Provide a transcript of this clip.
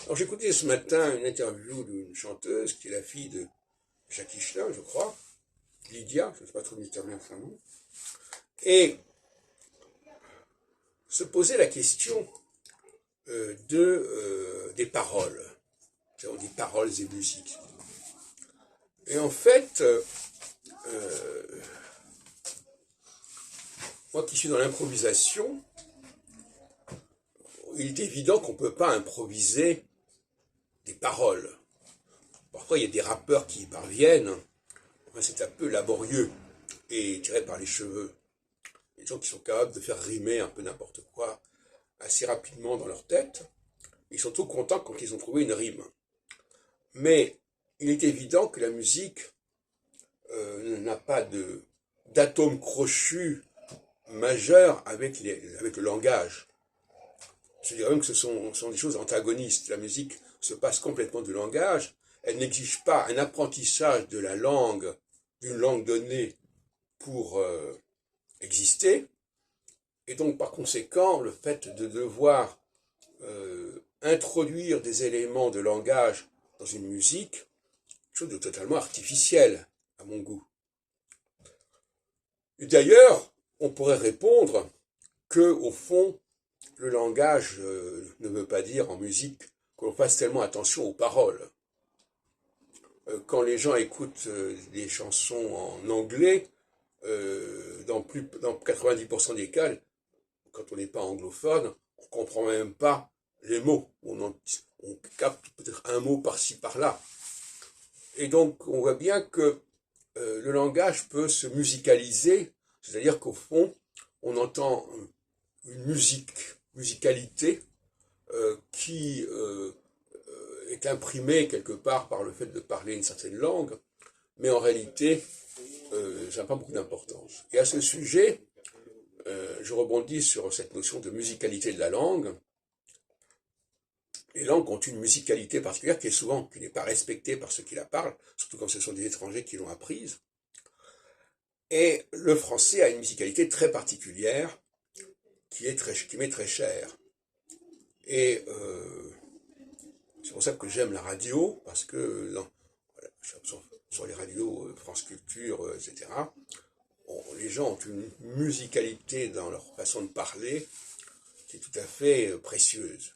Alors j'écoutais ce matin une interview d'une chanteuse qui est la fille de Jacques Higelin, je crois, Lydia, je ne sais pas trop bien son nom, et se posait la question des paroles. On dit paroles et musique. Et en fait, moi qui suis dans l'improvisation, il est évident qu'on ne peut pas improviser des paroles. Parfois, il y a des rappeurs qui y parviennent. C'est un peu laborieux et tiré par les cheveux. Des gens qui sont capables de faire rimer un peu n'importe quoi assez rapidement dans leur tête. Ils sont tout contents quand ils ont trouvé une rime. Mais il est évident que la musique n'a pas d'atome crochu majeur avec le langage. Je dirais même que ce sont des choses antagonistes. La musique se passe complètement du langage. Elle n'exige pas un apprentissage de la langue, d'une langue donnée pour exister. Et donc, par conséquent, le fait de devoir introduire des éléments de langage dans une musique, quelque chose de totalement artificiel, à mon goût. Et d'ailleurs, on pourrait répondre que, au fond, le langage ne veut pas dire en musique que l'on fasse tellement attention aux paroles. Quand les gens écoutent des chansons en anglais, dans 90% des cas, quand on n'est pas anglophone, on ne comprend même pas les mots. On capte peut-être un mot par-ci, par-là. Et donc, on voit bien que le langage peut se musicaliser, c'est-à-dire qu'au fond, on entend une musicalité qui est imprimée quelque part par le fait de parler une certaine langue, mais en réalité, ça n'a pas beaucoup d'importance. Et à ce sujet, je rebondis sur cette notion de musicalité de la langue. Les langues ont une musicalité particulière qui n'est pas respectée par ceux qui la parlent, surtout quand ce sont des étrangers qui l'ont apprise. Et le français a une musicalité très particulière qui m'est très chère. Et c'est pour ça que j'aime la radio, parce que sur les radios France Culture, etc., les gens ont une musicalité dans leur façon de parler qui est tout à fait précieuse.